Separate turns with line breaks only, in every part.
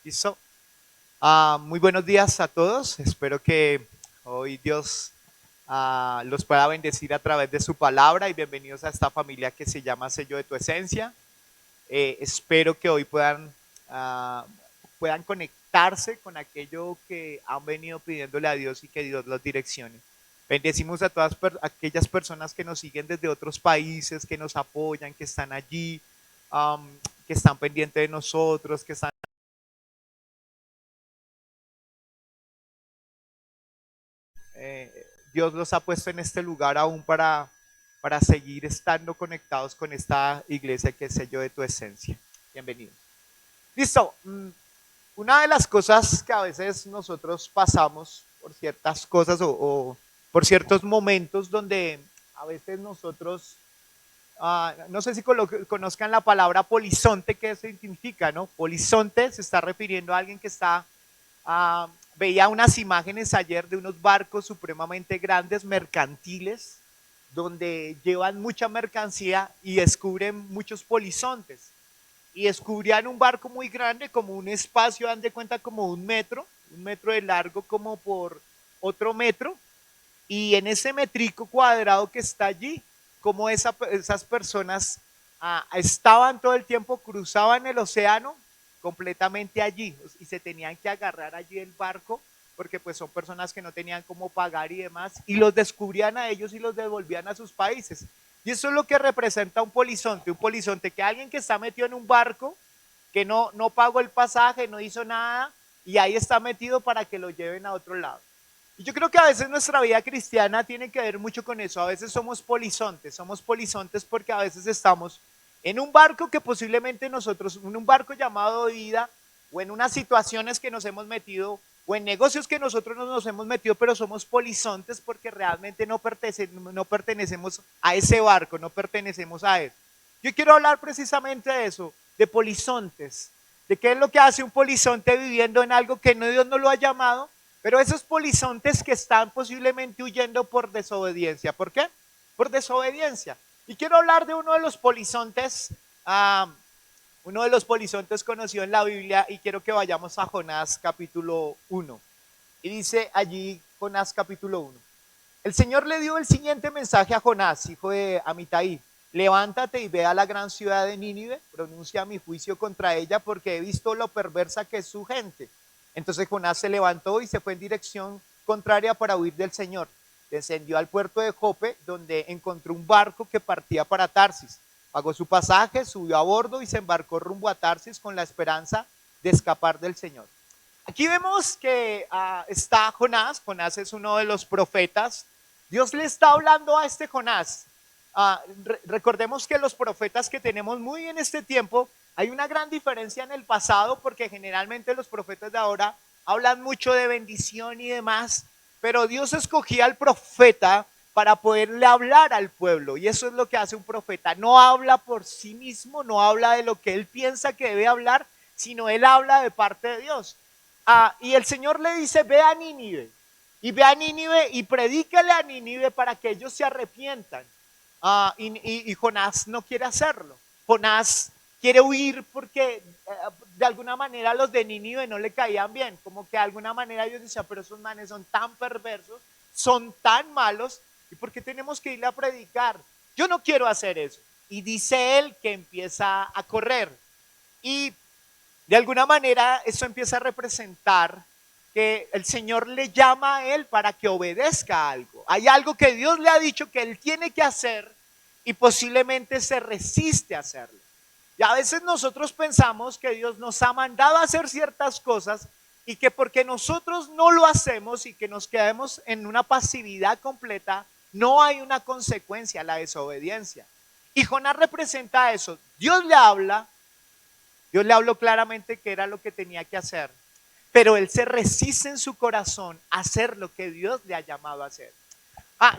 ¿Listo? Muy buenos días a todos. Espero que hoy Dios los pueda bendecir a través de su palabra y bienvenidos a esta familia que se llama Sello de tu Esencia. Espero que hoy puedan conectarse con aquello que han venido pidiéndole a Dios y que Dios los direccione. Bendecimos a todas aquellas personas que nos siguen desde otros países, que nos apoyan, que están allí, um, que están pendientes de nosotros, que están eh, Dios los ha puesto en este lugar aún para seguir estando conectados con esta iglesia que es Sello de tu Esencia. Bienvenidos. Listo. Una de las cosas que a veces nosotros pasamos por ciertas cosas o por ciertos momentos donde a veces nosotros, no sé si conozcan la palabra polizonte, ¿qué significa? ¿No? Polizonte se está refiriendo a alguien que está veía unas imágenes ayer de unos barcos supremamente grandes, mercantiles, donde llevan mucha mercancía y descubren muchos polizontes. Y descubrían un barco muy grande, como un espacio, dan de cuenta, como un metro de largo como por otro metro. Y en ese metrico cuadrado que está allí, como esas personas estaban todo el tiempo, cruzaban el océano completamente allí y se tenían que agarrar allí el barco porque pues son personas que no tenían cómo pagar y demás, y los descubrían a ellos y los devolvían a sus países. Y eso es lo que representa un polizonte que alguien que está metido en un barco, que no pagó el pasaje, no hizo nada, y ahí está metido para que lo lleven a otro lado. Y yo creo que a veces nuestra vida cristiana tiene que ver mucho con eso. A veces somos polizontes porque a veces estamos en un barco que posiblemente nosotros, en un barco llamado vida, o en unas situaciones que nos hemos metido, o en negocios que nosotros nos hemos metido, pero somos polizontes porque realmente no pertenecemos a ese barco, no pertenecemos a él. Yo quiero hablar precisamente de eso, de polizontes, de qué es lo que hace un polizonte viviendo en algo que Dios no lo ha llamado, pero esos polizontes que están posiblemente huyendo por desobediencia. ¿Por qué? Por desobediencia. Y quiero hablar de uno de los polizontes conocido en la Biblia, y quiero que vayamos a Jonás capítulo 1. Y dice allí Jonás capítulo 1. El Señor le dio el siguiente mensaje a Jonás, hijo de Amitai. Levántate y ve a la gran ciudad de Nínive, pronuncia mi juicio contra ella porque he visto lo perversa que es su gente. Entonces Jonás se levantó y se fue en dirección contraria para huir del Señor. Descendió al puerto de Jope, donde encontró un barco que partía para Tarsis. Pagó su pasaje, subió a bordo y se embarcó rumbo a Tarsis con la esperanza de escapar del Señor. Aquí vemos que está Jonás. Jonás es uno de los profetas. Dios le está hablando a este Jonás. Recordemos que los profetas que tenemos muy en este tiempo, hay una gran diferencia en el pasado, porque generalmente los profetas de ahora hablan mucho de bendición y demás, pero Dios escogía al profeta para poderle hablar al pueblo, y eso es lo que hace un profeta. No habla por sí mismo, no habla de lo que él piensa que debe hablar, sino él habla de parte de Dios. Y el Señor le dice, ve a Nínive, y ve a Nínive y predícale a Nínive para que ellos se arrepientan. Y Jonás no quiere hacerlo. Jonás quiere huir porque de alguna manera los de Nínive no le caían bien, como que de alguna manera ellos decían, pero esos manes son tan perversos, son tan malos, ¿y por qué tenemos que irle a predicar? Yo no quiero hacer eso. Y dice él que empieza a correr. Y de alguna manera eso empieza a representar que el Señor le llama a él para que obedezca algo. Hay algo que Dios le ha dicho que él tiene que hacer y posiblemente se resiste a hacerlo. Y a veces nosotros pensamos que Dios nos ha mandado a hacer ciertas cosas y que porque nosotros no lo hacemos y que nos quedemos en una pasividad completa, no hay una consecuencia a la desobediencia. Y Jonás representa eso. Dios le habló claramente que era lo que tenía que hacer, pero él se resiste en su corazón a hacer lo que Dios le ha llamado a hacer.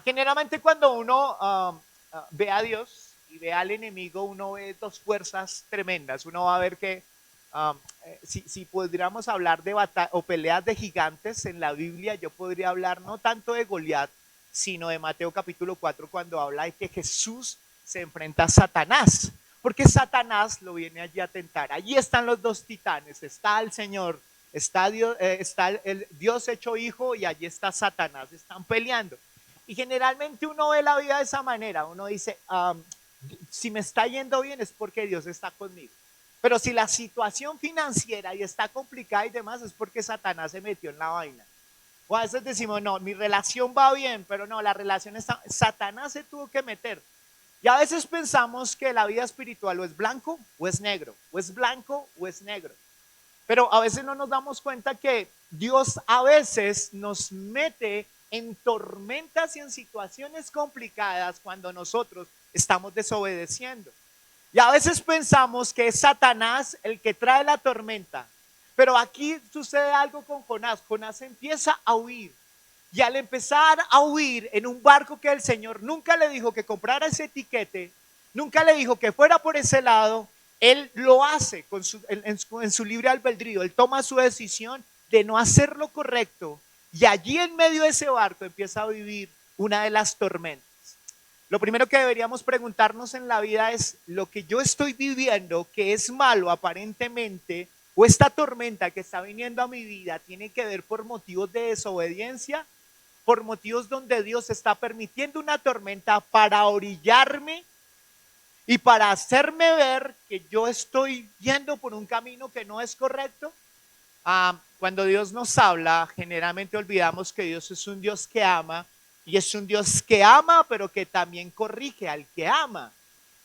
Generalmente cuando uno ve a Dios y ve al enemigo, uno ve dos fuerzas tremendas. Uno va a ver que si podríamos hablar de o peleas de gigantes en la Biblia, yo podría hablar no tanto de Goliat, sino de Mateo capítulo 4, cuando habla de que Jesús se enfrenta a Satanás. porque Satanás lo viene allí a tentar. Allí están los dos titanes, está el Señor, está el Dios hecho hijo y allí está Satanás, están peleando. Y generalmente uno ve la vida de esa manera, uno dice, si me está yendo bien es porque Dios está conmigo. Pero si la situación financiera y está complicada y demás es porque Satanás se metió en la vaina. O a veces decimos, no, mi relación va bien, pero no, la relación está, Satanás se tuvo que meter. Y a veces pensamos que la vida espiritual o es blanco o es negro, o es blanco o es negro. Pero a veces no nos damos cuenta que Dios a veces nos mete en tormentas y en situaciones complicadas cuando nosotros estamos desobedeciendo. Y a veces pensamos que es Satanás el que trae la tormenta. Pero aquí sucede algo con Jonás. Jonás empieza a huir. Y al empezar a huir en un barco que el Señor nunca le dijo que comprara ese etiquete, nunca le dijo que fuera por ese lado, él lo hace en su libre albedrío. Él toma su decisión de no hacer lo correcto. Y allí en medio de ese barco empieza a vivir una de las tormentas. Lo primero que deberíamos preguntarnos en la vida es, lo que yo estoy viviendo, que es malo aparentemente, o esta tormenta que está viniendo a mi vida, tiene que ver por motivos de desobediencia, por motivos donde Dios está permitiendo una tormenta para orillarme y para hacerme ver que yo estoy yendo por un camino que no es correcto. Cuando Dios nos habla, generalmente olvidamos que Dios es un Dios que ama, y es un Dios que ama, pero que también corrige al que ama.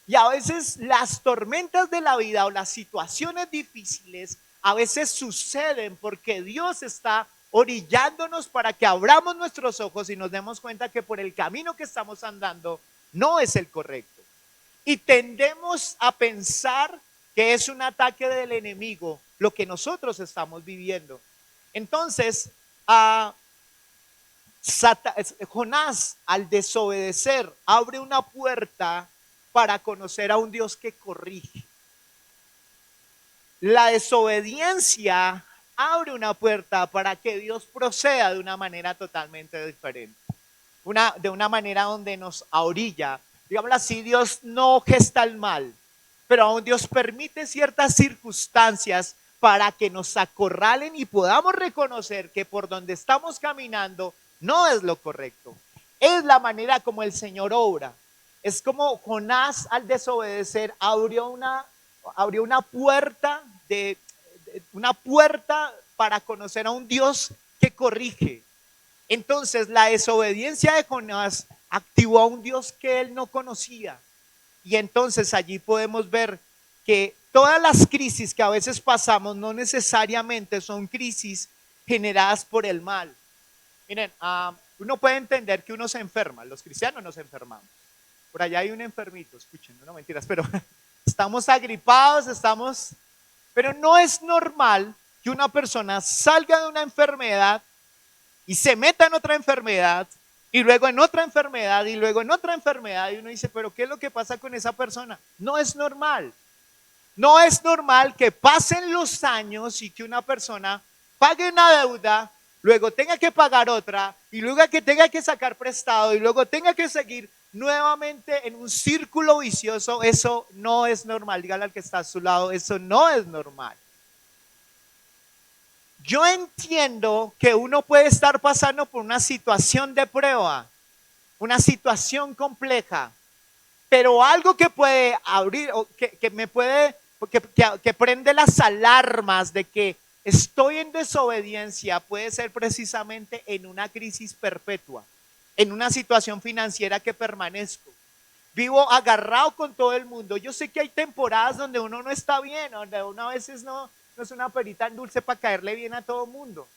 Y a veces las tormentas de la vida o las situaciones difíciles a veces suceden porque Dios está orillándonos para que abramos nuestros ojos y nos demos cuenta que por el camino que estamos andando no es el correcto. Y tendemos a pensar que es un ataque del enemigo lo que nosotros estamos viviendo. Entonces, Jonás, al desobedecer, abre una puerta para conocer a un Dios que corrige. La desobediencia abre una puerta para que Dios proceda de una manera totalmente diferente. De una manera donde nos orilla. Digamos así, Dios no gesta el mal, pero aún Dios permite ciertas circunstancias para que nos acorralen y podamos reconocer que por donde estamos caminando no es lo correcto. Es la manera como el Señor obra. Es como Jonás al desobedecer abrió una puerta una puerta para conocer a un Dios que corrige. Entonces la desobediencia de Jonás activó a un Dios que él no conocía. Y entonces allí podemos ver que todas las crisis que a veces pasamos no necesariamente son crisis generadas por el mal. Miren, uno puede entender que uno se enferma, los cristianos nos enfermamos. Por allá hay un enfermito, escuchen, no mentiras, pero estamos agripados, pero no es normal que una persona salga de una enfermedad y se meta en otra enfermedad y luego en otra enfermedad y luego en otra enfermedad y uno dice, pero ¿qué es lo que pasa con esa persona? No es normal. No es normal que pasen los años y que una persona pague una deuda, luego tenga que pagar otra y luego que tenga que sacar prestado y luego tenga que seguir nuevamente en un círculo vicioso. Eso no es normal. Dígale al que está a su lado, eso no es normal. Yo entiendo que uno puede estar pasando por una situación de prueba, una situación compleja, pero algo que puede abrir, que prende las alarmas de que estoy en desobediencia, puede ser precisamente en una crisis perpetua, en una situación financiera que permanezco. Vivo agarrado con todo el mundo. Yo sé que hay temporadas donde uno no está bien, donde uno a veces no es una perita en dulce para caerle bien a todo el mundo.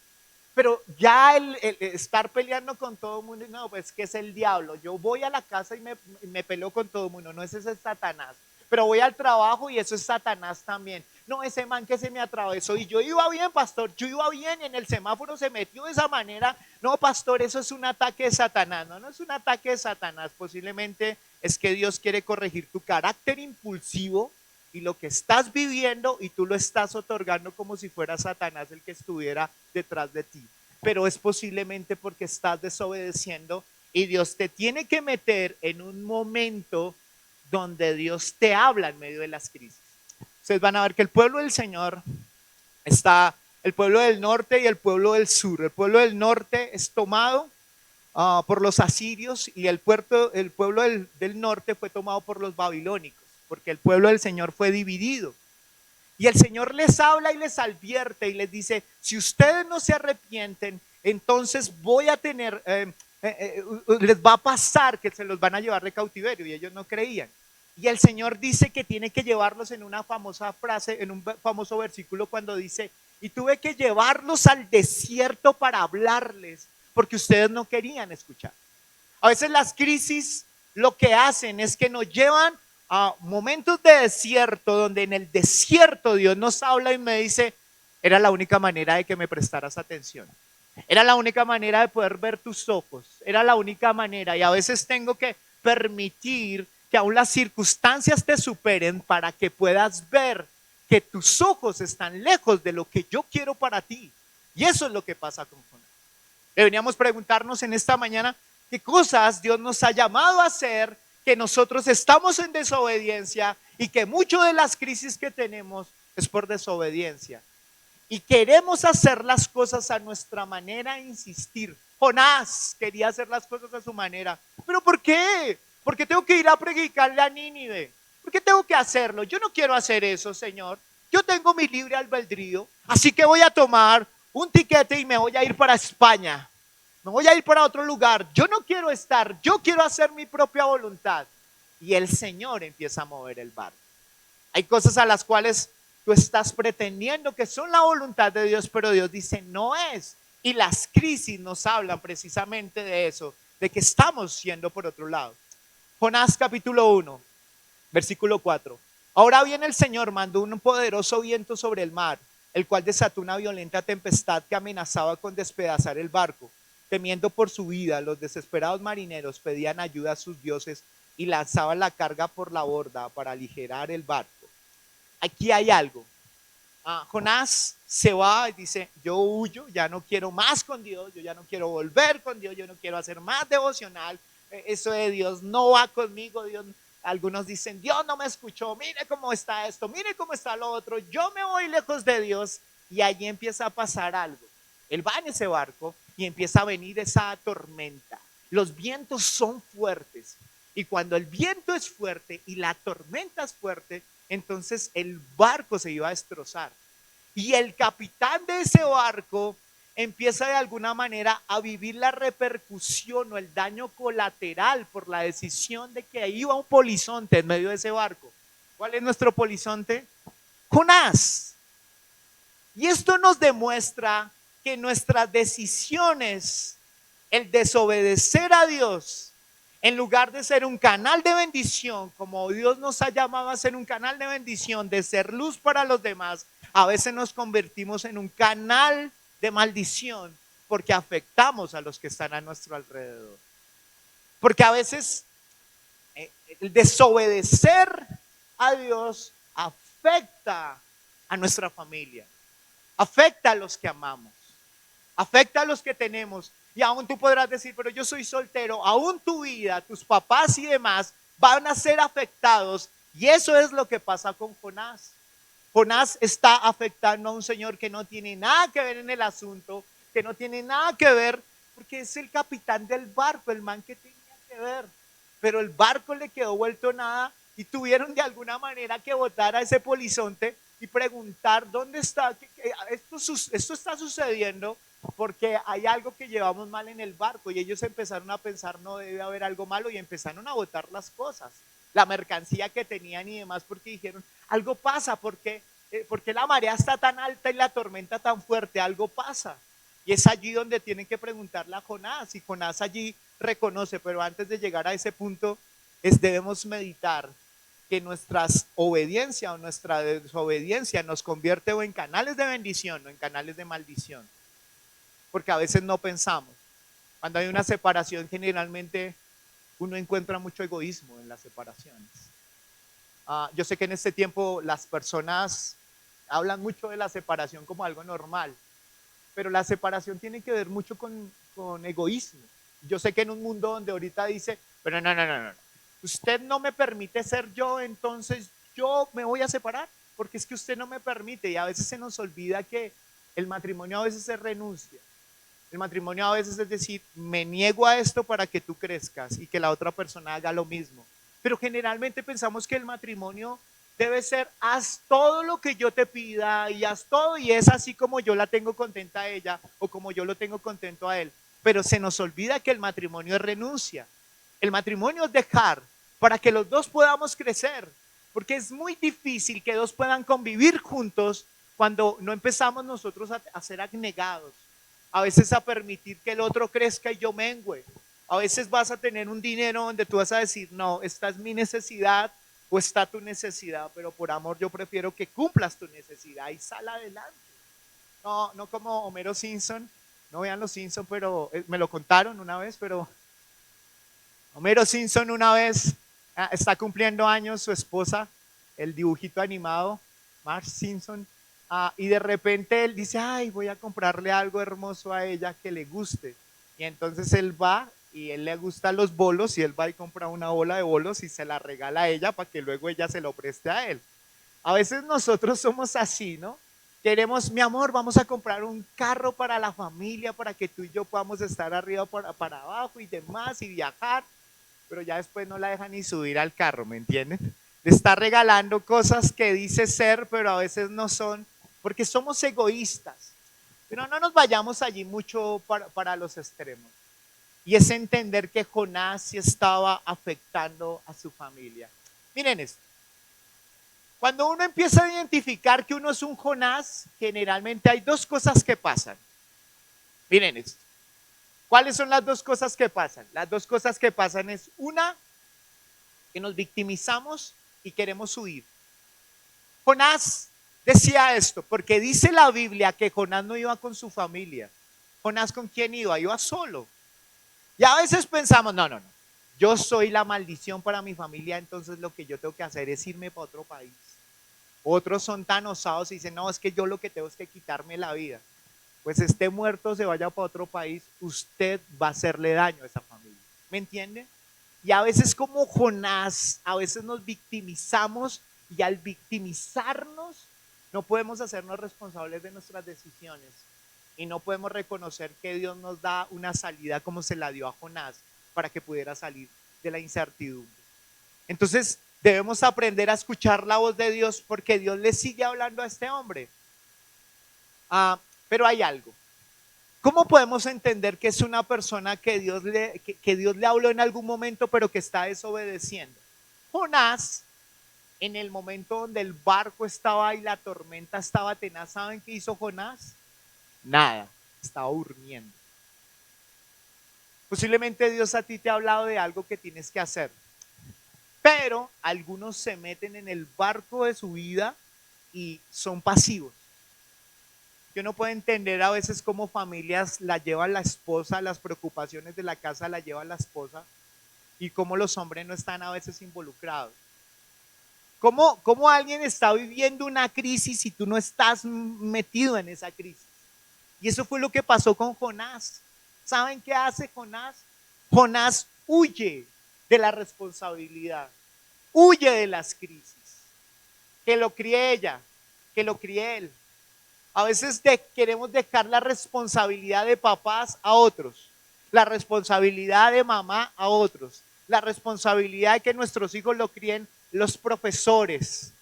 Pero ya el estar peleando con todo el mundo, no, pues que es el diablo. Yo voy a la casa y me peleo con todo el mundo, no, ese es Satanás. Pero voy al trabajo y eso es Satanás también. No, ese man que se me atravesó y yo iba bien, pastor, yo iba bien y en el semáforo se metió de esa manera. No, pastor, eso es un ataque de Satanás. No, no es un ataque de Satanás. Posiblemente es que Dios quiere corregir tu carácter impulsivo y lo que estás viviendo y tú lo estás otorgando como si fuera Satanás el que estuviera detrás de ti. Pero es posiblemente porque estás desobedeciendo y Dios te tiene que meter en un momento donde Dios te habla en medio de las crisis. Ustedes van a ver que el pueblo del Señor está, el pueblo del norte y el pueblo del sur. El pueblo del norte es tomado por los asirios y el pueblo del norte fue tomado por los babilónicos, porque el pueblo del Señor fue dividido. Y el Señor les habla y les advierte y les dice, si ustedes no se arrepienten, entonces voy a tener, les va a pasar que se los van a llevar de cautiverio, y ellos no creían. Y el Señor dice que tiene que llevarlos en una famosa frase, en un famoso versículo cuando dice, y tuve que llevarlos al desierto para hablarles, porque ustedes no querían escuchar. A veces las crisis lo que hacen es que nos llevan a momentos de desierto, donde en el desierto Dios nos habla y me dice, era la única manera de que me prestaras atención. Era la única manera de poder ver tus ojos. Era la única manera. Y a veces tengo que permitir que aún las circunstancias te superen para que puedas ver que tus ojos están lejos de lo que yo quiero para ti. Y eso es lo que pasa con Jonás. Deberíamos preguntarnos en esta mañana qué cosas Dios nos ha llamado a hacer, que nosotros estamos en desobediencia y que muchas de las crisis que tenemos es por desobediencia. Y queremos hacer las cosas a nuestra manera e insistir. Jonás quería hacer las cosas a su manera. ¿Pero por qué? ¿Por qué tengo que ir a predicarle a Nínive? ¿Por qué tengo que hacerlo? Yo no quiero hacer eso, Señor. Yo tengo mi libre albedrío, así que voy a tomar un tiquete y me voy a ir para España. Me voy a ir para otro lugar. Yo no quiero estar, yo quiero hacer mi propia voluntad. Y el Señor empieza a mover el barco. Hay cosas a las cuales tú estás pretendiendo que son la voluntad de Dios, pero Dios dice no es. Y las crisis nos hablan precisamente de eso, de que estamos yendo por otro lado. Jonás capítulo 1, versículo 4. Ahora bien, el Señor mandó un poderoso viento sobre el mar, el cual desató una violenta tempestad que amenazaba con despedazar el barco. Temiendo por su vida, los desesperados marineros pedían ayuda a sus dioses y lanzaban la carga por la borda para aligerar el barco. Aquí hay algo. Jonás se va y dice, yo huyo, ya no quiero más con Dios, yo ya no quiero volver con Dios, yo no quiero hacer más devocional, eso de Dios no va conmigo, Dios. Algunos dicen, Dios no me escuchó, mire cómo está esto, mire cómo está lo otro, yo me voy lejos de Dios. Y allí empieza a pasar algo. Él va en ese barco y empieza a venir esa tormenta. Los vientos son fuertes y cuando el viento es fuerte y la tormenta es fuerte, entonces el barco se iba a destrozar. Y el capitán de ese barco empieza de alguna manera a vivir la repercusión o el daño colateral por la decisión de que iba un polizonte en medio de ese barco. ¿Cuál es nuestro polizonte? Jonás. Y esto nos demuestra que nuestras decisiones, el desobedecer a Dios, en lugar de ser un canal de bendición, como Dios nos ha llamado a ser un canal de bendición, de ser luz para los demás, a veces nos convertimos en un canal de maldición porque afectamos a los que están a nuestro alrededor. Porque a veces el desobedecer a Dios afecta a nuestra familia, afecta a los que amamos, afecta a los que tenemos. Y aún tú podrás decir, pero yo soy soltero, aún tu vida, tus papás y demás van a ser afectados. Y eso es lo que pasa con Jonás. Jonás está afectando a un señor que no tiene nada que ver en el asunto, que no tiene nada que ver, porque es el capitán del barco, el man que tenía que ver. Pero el barco le quedó vuelto nada y tuvieron de alguna manera que botar a ese polizonte y preguntar dónde está, esto está sucediendo porque hay algo que llevamos mal en el barco. Y ellos empezaron a pensar, no debe haber algo malo, y empezaron a botar las cosas, la mercancía que tenían y demás, porque dijeron, algo pasa, porque la marea está tan alta y la tormenta tan fuerte, algo pasa. Y es allí donde tienen que preguntarle a Jonás, y Jonás allí reconoce. Pero antes de llegar a ese punto, debemos meditar que nuestra obediencia o nuestra desobediencia nos convierte o en canales de bendición o en canales de maldición. Porque a veces no pensamos. Cuando hay una separación, generalmente uno encuentra mucho egoísmo en las separaciones. Yo sé que en este tiempo las personas hablan mucho de la separación como algo normal, pero la separación tiene que ver mucho con egoísmo. Yo sé que en un mundo donde ahorita dice, pero no, usted no me permite ser yo, entonces yo me voy a separar, porque es que usted no me permite. Y a veces se nos olvida que el matrimonio a veces es renuncia. El matrimonio a veces es decir, me niego a esto para que tú crezcas y que la otra persona haga lo mismo. Pero generalmente pensamos que el matrimonio debe ser, haz todo lo que yo te pida y haz todo, y es así como yo la tengo contenta a ella o como yo lo tengo contento a él. Pero se nos olvida que el matrimonio es renuncia. El matrimonio es dejar para que los dos podamos crecer, porque es muy difícil que dos puedan convivir juntos cuando no empezamos nosotros a ser abnegados, a veces a permitir que el otro crezca y yo mengüe. A veces vas a tener un dinero donde tú vas a decir, no, esta es mi necesidad o está tu necesidad, pero por amor yo prefiero que cumplas tu necesidad y sal adelante. No, no como Homero Simpson, no vean los Simpson, pero me lo contaron una vez, pero Homero Simpson una vez está cumpliendo años su esposa, el dibujito animado, Marge Simpson, y de repente él dice, ay, voy a comprarle algo hermoso a ella que le guste. Y entonces él va y él le gustan los bolos y él va y compra una bola de bolos y se la regala a ella para que luego ella se lo preste a él. A veces nosotros somos así, ¿no? Queremos, mi amor, vamos a comprar un carro para la familia, para que tú y yo podamos estar arriba para abajo y demás y viajar, pero ya después no la deja ni subir al carro, ¿me entienden? Le está regalando cosas que dice ser, pero a veces no son, porque somos egoístas. Pero no nos vayamos allí mucho para los extremos. Y es entender que Jonás sí estaba afectando a su familia. Miren esto. Cuando uno empieza a identificar que uno es un Jonás, generalmente hay dos cosas que pasan. Miren esto. ¿Cuáles son las dos cosas que pasan? Las dos cosas que pasan es una, que nos victimizamos y queremos huir. Jonás decía esto, porque dice la Biblia que Jonás no iba con su familia. Jonás, ¿con quién iba? Iba solo. Y a veces pensamos, no, yo soy la maldición para mi familia, entonces lo que yo tengo que hacer es irme para otro país. Otros son tan osados y dicen, no, es que yo lo que tengo es que quitarme la vida. Pues esté muerto, se vaya para otro país, usted va a hacerle daño a esa familia. ¿Me entiende? Y a veces como Jonás, a veces nos victimizamos y al victimizarnos no podemos hacernos responsables de nuestras decisiones y no podemos reconocer que Dios nos da una salida como se la dio a Jonás para que pudiera salir de la incertidumbre. Entonces debemos aprender a escuchar la voz de Dios porque Dios le sigue hablando a este hombre. Pero hay algo. ¿Cómo podemos entender que es una persona que Dios le habló en algún momento pero que está desobedeciendo? Jonás, en el momento donde el barco estaba y la tormenta estaba tenaz, ¿saben qué hizo Jonás? Nada, estaba durmiendo. Posiblemente Dios a ti te ha hablado de algo que tienes que hacer, pero algunos se meten en el barco de su vida y son pasivos. Yo no puedo entender a veces cómo familias la lleva la esposa, las preocupaciones de la casa la lleva la esposa y cómo los hombres no están a veces involucrados. ¿Cómo alguien está viviendo una crisis y tú no estás metido en esa crisis? Y eso fue lo que pasó con Jonás. ¿Saben qué hace Jonás? Jonás huye de la responsabilidad, huye de las crisis. Que lo críe ella, que lo críe él. A veces queremos dejar la responsabilidad de papás a otros, la responsabilidad de mamá a otros, la responsabilidad de que nuestros hijos lo críen los profesores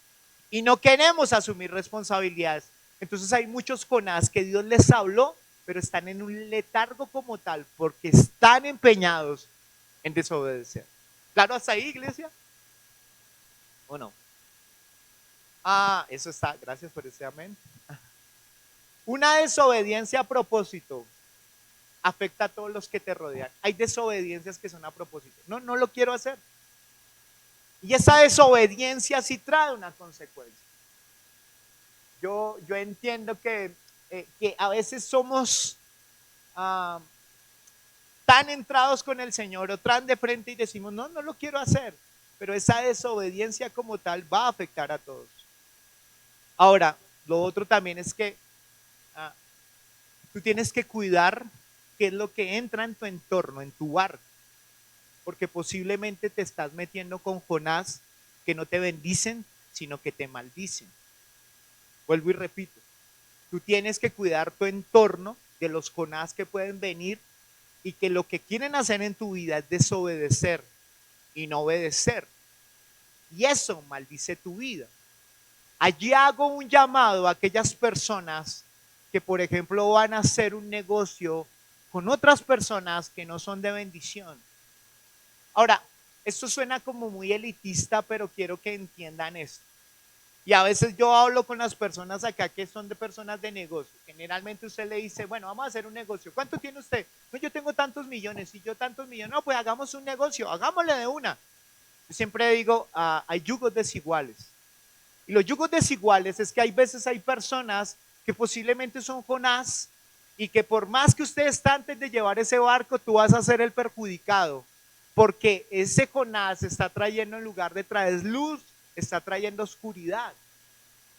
y no queremos asumir responsabilidades. Entonces hay muchos Jonás que Dios les habló, pero están en un letargo como tal porque están empeñados en desobedecer. ¿Claro hasta ahí, iglesia? ¿O no? Eso está, gracias por ese amén. Una desobediencia a propósito afecta a todos los que te rodean. Hay desobediencias que son a propósito. No lo quiero hacer. Y esa desobediencia sí trae una consecuencia. Yo entiendo que a veces somos tan entrados con el Señor o tan de frente y decimos, no lo quiero hacer. Pero esa desobediencia como tal va a afectar a todos. Ahora, lo otro también es que tú tienes que cuidar qué es lo que entra en tu entorno, en tu barco. porque posiblemente te estás metiendo con Jonás que no te bendicen, sino que te maldicen. Vuelvo y repito, tú tienes que cuidar tu entorno de los Jonás que pueden venir y que lo que quieren hacer en tu vida es desobedecer y no obedecer. Y eso maldice tu vida. Allí hago un llamado a aquellas personas que, por ejemplo, van a hacer un negocio con otras personas que no son de bendición. Ahora, esto suena como muy elitista, pero quiero que entiendan esto. Y a veces yo hablo con las personas acá que son de personas de negocio. Generalmente usted le dice, bueno, vamos a hacer un negocio. ¿Cuánto tiene usted? No, yo tengo tantos millones y yo tantos millones. No, pues hagamos un negocio, hagámosle de una. Yo siempre digo, hay yugos desiguales. Y los yugos desiguales es que hay veces hay personas que posiblemente son Jonás y que por más que usted esté antes de llevar ese barco, tú vas a ser el perjudicado. Porque ese Jonás está trayendo, en lugar de traer luz, está trayendo oscuridad.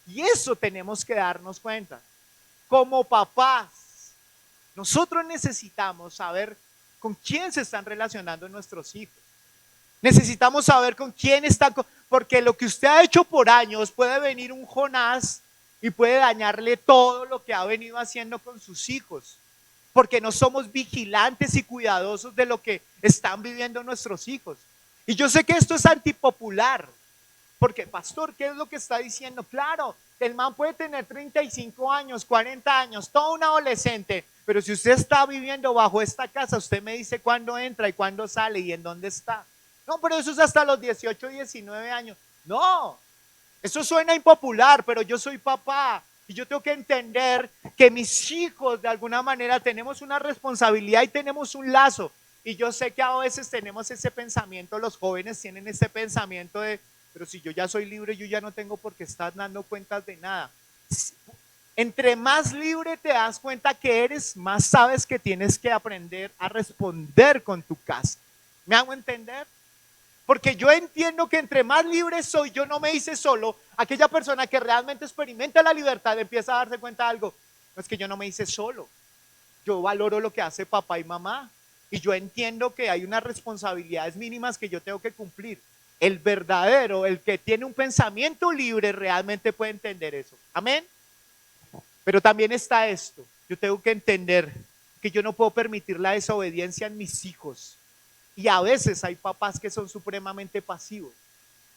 Y eso tenemos que darnos cuenta. Como papás, nosotros necesitamos saber con quién se están relacionando nuestros hijos. Necesitamos saber con quién están, porque lo que usted ha hecho por años puede venir un Jonás y puede dañarle todo lo que ha venido haciendo con sus hijos, porque no somos vigilantes y cuidadosos de lo que están viviendo nuestros hijos. Y yo sé que esto es antipopular, porque pastor, ¿qué es lo que está diciendo? Claro, el man puede tener 35 años, 40 años, todo un adolescente, pero si usted está viviendo bajo esta casa, usted me dice cuándo entra y cuándo sale y en dónde está. No, pero eso es hasta los 18, 19 años. No, eso suena impopular, pero yo soy papá y yo tengo que entender que mis hijos de alguna manera tenemos una responsabilidad y tenemos un lazo. Y yo sé que a veces tenemos ese pensamiento, los jóvenes tienen ese pensamiento de, pero si yo ya soy libre, yo ya no tengo por qué estar dando cuentas de nada. Entre más libre te das cuenta que eres, más sabes que tienes que aprender a responder con tu casa. ¿Me hago entender? Porque yo entiendo que entre más libre soy, yo no me hice solo. Aquella persona que realmente experimenta la libertad empieza a darse cuenta de algo. No es que yo no me hice solo. Yo valoro lo que hace papá y mamá. Y yo entiendo que hay unas responsabilidades mínimas que yo tengo que cumplir. El verdadero, el que tiene un pensamiento libre, realmente puede entender eso. Amén. Pero también está esto. Yo tengo que entender que yo no puedo permitir la desobediencia en mis hijos. Y a veces hay papás que son supremamente pasivos.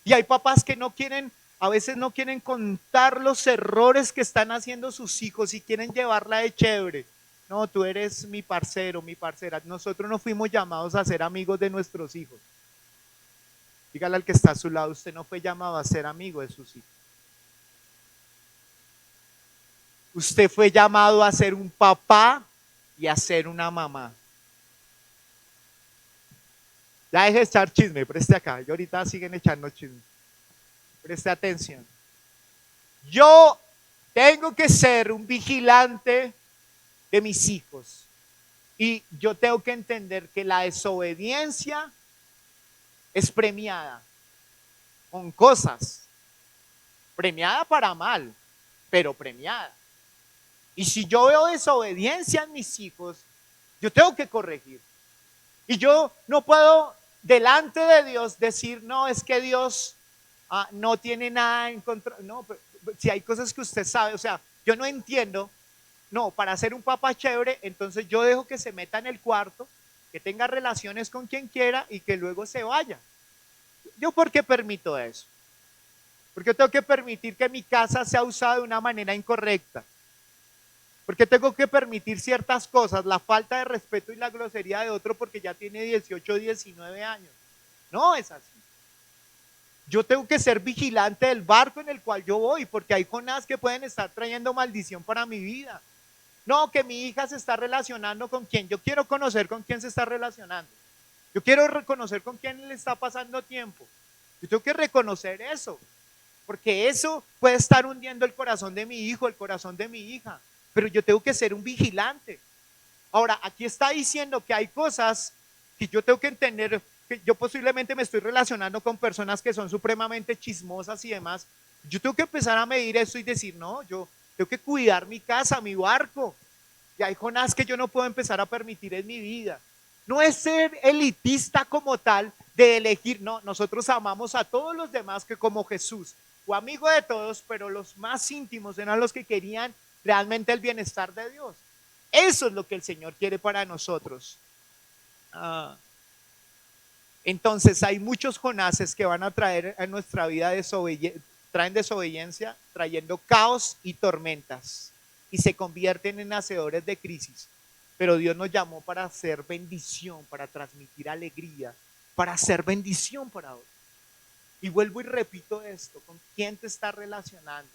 Y hay papás que no quieren, a veces no quieren contar los errores que están haciendo sus hijos y quieren llevarla de chévere. No, tú eres mi parcero, mi parcera. Nosotros no fuimos llamados a ser amigos de nuestros hijos. Dígale al que está a su lado, usted no fue llamado a ser amigo de sus hijos. Usted fue llamado a ser un papá y a ser una mamá. Ya deje de echar chisme, preste acá. Y ahorita siguen echando chisme. Preste atención. Yo tengo que ser un vigilante de mis hijos. Y yo tengo que entender que la desobediencia es premiada con cosas. Premiada para mal, pero premiada. Y si yo veo desobediencia en mis hijos, yo tengo que corregir. Y yo no puedo delante de Dios decir, no, es que Dios no tiene nada en contra. No, pero, si hay cosas que usted sabe, o sea, yo no entiendo. No, para ser un papá chévere, entonces yo dejo que se meta en el cuarto, que tenga relaciones con quien quiera y que luego se vaya. ¿Yo por qué permito eso? Porque tengo que permitir que mi casa sea usada de una manera incorrecta. Porque tengo que permitir ciertas cosas, la falta de respeto y la grosería de otro porque ya tiene 18, 19 años. No es así. Yo tengo que ser vigilante del barco en el cual yo voy, porque hay Jonás que pueden estar trayendo maldición para mi vida. No, que mi hija se está relacionando con quien. Yo quiero conocer con quién se está relacionando. Yo quiero reconocer con quién le está pasando tiempo. Yo tengo que reconocer eso, porque eso puede estar hundiendo el corazón de mi hijo, el corazón de mi hija. Pero yo tengo que ser un vigilante. Ahora, aquí está diciendo que hay cosas que yo tengo que entender, que yo posiblemente me estoy relacionando con personas que son supremamente chismosas y demás. Yo tengo que empezar a medir eso y decir, no, yo tengo que cuidar mi casa, mi barco. Y hay Jonás que yo no puedo empezar a permitir en mi vida. No es ser elitista como tal de elegir, no, nosotros amamos a todos los demás que como Jesús, o amigo de todos, pero los más íntimos eran los que querían realmente el bienestar de Dios. Eso es lo que el Señor quiere para nosotros. Entonces hay muchos Jonases que van a traer a nuestra vida traen desobediencia, trayendo caos y tormentas, y se convierten en hacedores de crisis. Pero Dios nos llamó para hacer bendición, para transmitir alegría, para hacer bendición para otros. Y vuelvo y repito esto: ¿con quién te estás relacionando?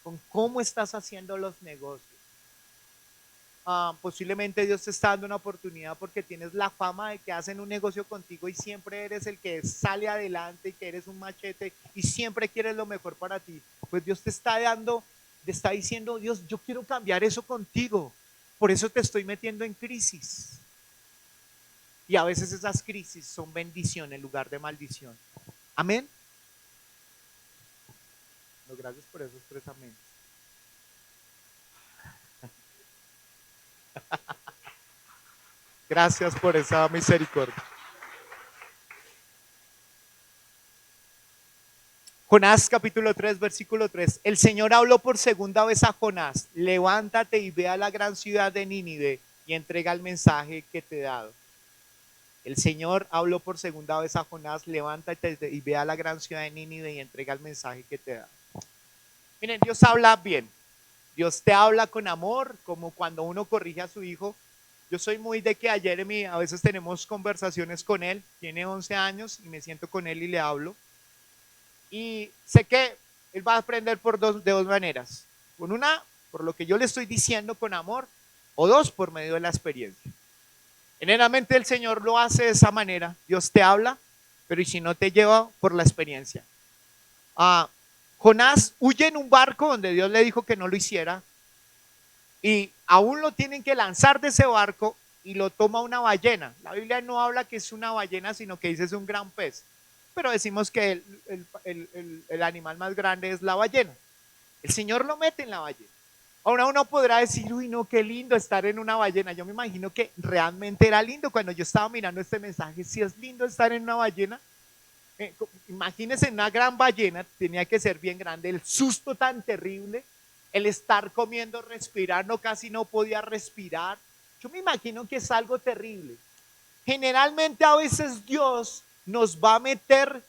¿Con cómo estás haciendo los negocios? Posiblemente Dios te está dando una oportunidad porque tienes la fama de que hacen un negocio contigo y siempre eres el que sale adelante y que eres un machete y siempre quieres lo mejor para ti. Pues Dios te está dando, te está diciendo: Dios, yo quiero cambiar eso contigo. Por eso te estoy metiendo en crisis. Y a veces esas crisis son bendición en lugar de maldición. Amén. No, gracias por esos 3 amén. Gracias por esa misericordia. Jonás capítulo 3, versículo 3. El Señor habló por segunda vez a Jonás: levántate y ve a la gran ciudad de Nínive y entrega el mensaje que te he dado. El Señor habló por segunda vez a Jonás: levántate y ve a la gran ciudad de Nínive y entrega el mensaje que te he dado. Miren, Dios habla bien. Dios te habla con amor, como cuando uno corrige a su hijo. Yo soy muy de que a Jeremy a veces tenemos conversaciones con él. Tiene 11 años y me siento con él y le hablo. Y sé que él va a aprender de 2 maneras. Con una, por lo que yo le estoy diciendo con amor, o 2, por medio de la experiencia. Generalmente el Señor lo hace de esa manera. Dios te habla, pero y si no, te lleva por la experiencia. Jonás huye en un barco donde Dios le dijo que no lo hiciera, y aún lo tienen que lanzar de ese barco y lo toma una ballena. La Biblia no habla que es una ballena, sino que dice es un gran pez. Pero decimos que el animal más grande es la ballena. El Señor lo mete en la ballena. Ahora uno podrá decir: uy, no, qué lindo estar en una ballena. Yo me imagino que realmente era lindo. Cuando yo estaba mirando este mensaje, si es lindo estar en una ballena. Imagínense, una gran ballena tenía que ser bien grande. El susto tan terrible, el estar comiendo, respirando, casi no podía respirar. Yo me imagino que es algo terrible. Generalmente a veces Dios nos va a meter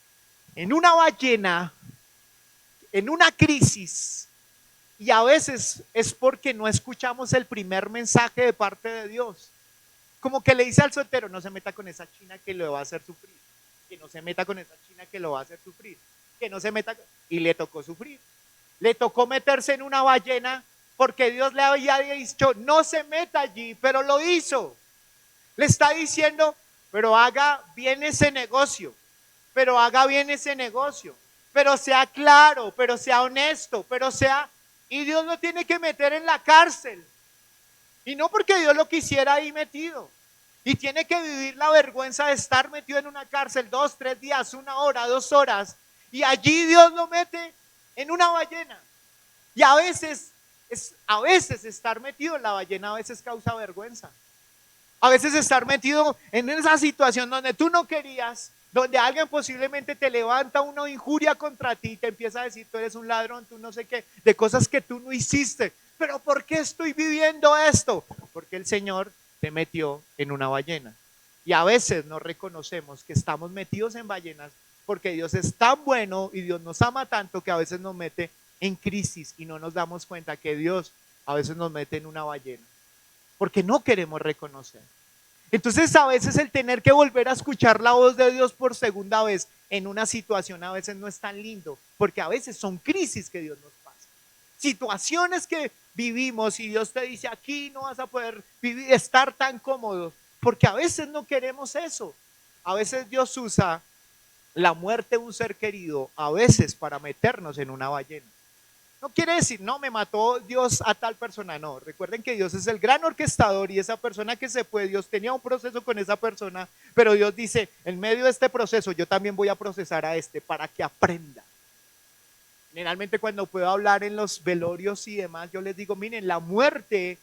en una ballena, en una crisis, y a veces es porque no escuchamos el primer mensaje de parte de Dios. Como que le dice al soltero: no se meta con esa china que lo va a hacer sufrir, que no se meta con esa china que lo va a hacer sufrir, que no se meta, y le tocó sufrir. Le tocó meterse en una ballena porque Dios le había dicho: no se meta allí, pero lo hizo. Le está diciendo: pero haga bien ese negocio, pero haga bien ese negocio, pero sea claro, pero sea honesto, pero sea... Y Dios lo tiene que meter en la cárcel. Y no porque Dios lo quisiera ahí metido. Y tiene que vivir la vergüenza de estar metido en una cárcel 2, 3 días, 1 hora, 2 horas. Y allí Dios lo mete en una ballena. Y a veces estar metido en la ballena a veces causa vergüenza. A veces estar metido en esa situación donde tú no querías, donde alguien posiblemente te levanta una injuria contra ti, te empieza a decir: tú eres un ladrón, tú no sé qué, de cosas que tú no hiciste. Pero ¿por qué estoy viviendo esto? Porque el Señor te metió en una ballena. Y a veces no reconocemos que estamos metidos en ballenas porque Dios es tan bueno y Dios nos ama tanto que a veces nos mete en crisis y no nos damos cuenta que Dios a veces nos mete en una ballena porque no queremos reconocer. Entonces a veces el tener que volver a escuchar la voz de Dios por segunda vez en una situación a veces no es tan lindo, porque a veces son crisis que Dios nos pasa. Situaciones que vivimos y Dios te dice: aquí no vas a poder vivir, estar tan cómodo, porque a veces no queremos eso. A veces Dios usa la muerte de un ser querido, a veces para meternos en una ballena. No quiere decir: no, me mató Dios a tal persona. No, recuerden que Dios es el gran orquestador y esa persona que se fue, Dios tenía un proceso con esa persona, pero Dios dice: en medio de este proceso yo también voy a procesar a este para que aprenda. Generalmente cuando puedo hablar en los velorios y demás, yo les digo: miren, la muerte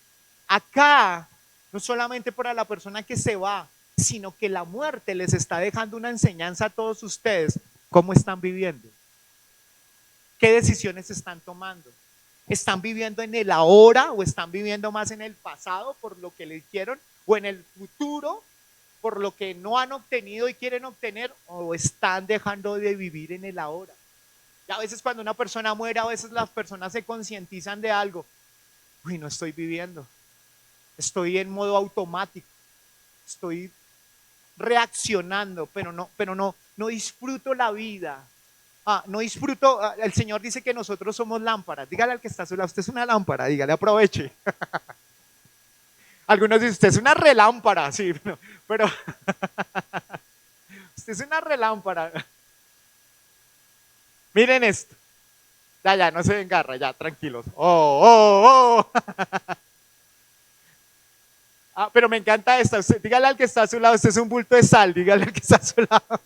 acá no solamente para la persona que se va, sino que la muerte les está dejando una enseñanza a todos ustedes. ¿Cómo están viviendo? ¿Qué decisiones están tomando? ¿Están viviendo en el ahora o están viviendo más en el pasado por lo que le hicieron, o en el futuro por lo que no han obtenido y quieren obtener, o están dejando de vivir en el ahora? Y a veces cuando una persona muere, a veces las personas se concientizan de algo. Uy, no estoy viviendo, estoy en modo automático, estoy reaccionando, pero no disfruto la vida. No disfruto. El Señor dice que nosotros somos lámparas. Dígale al que está a su lado, usted es una lámpara, dígale, aproveche. Algunos dicen, usted es una relámpara, sí, pero usted es una relámpara. Miren esto. Ya, no se engarra, ya, tranquilos. Pero me encanta esta. Usted, dígale al que está a su lado, usted es un bulto de sal, dígale al que está a su lado.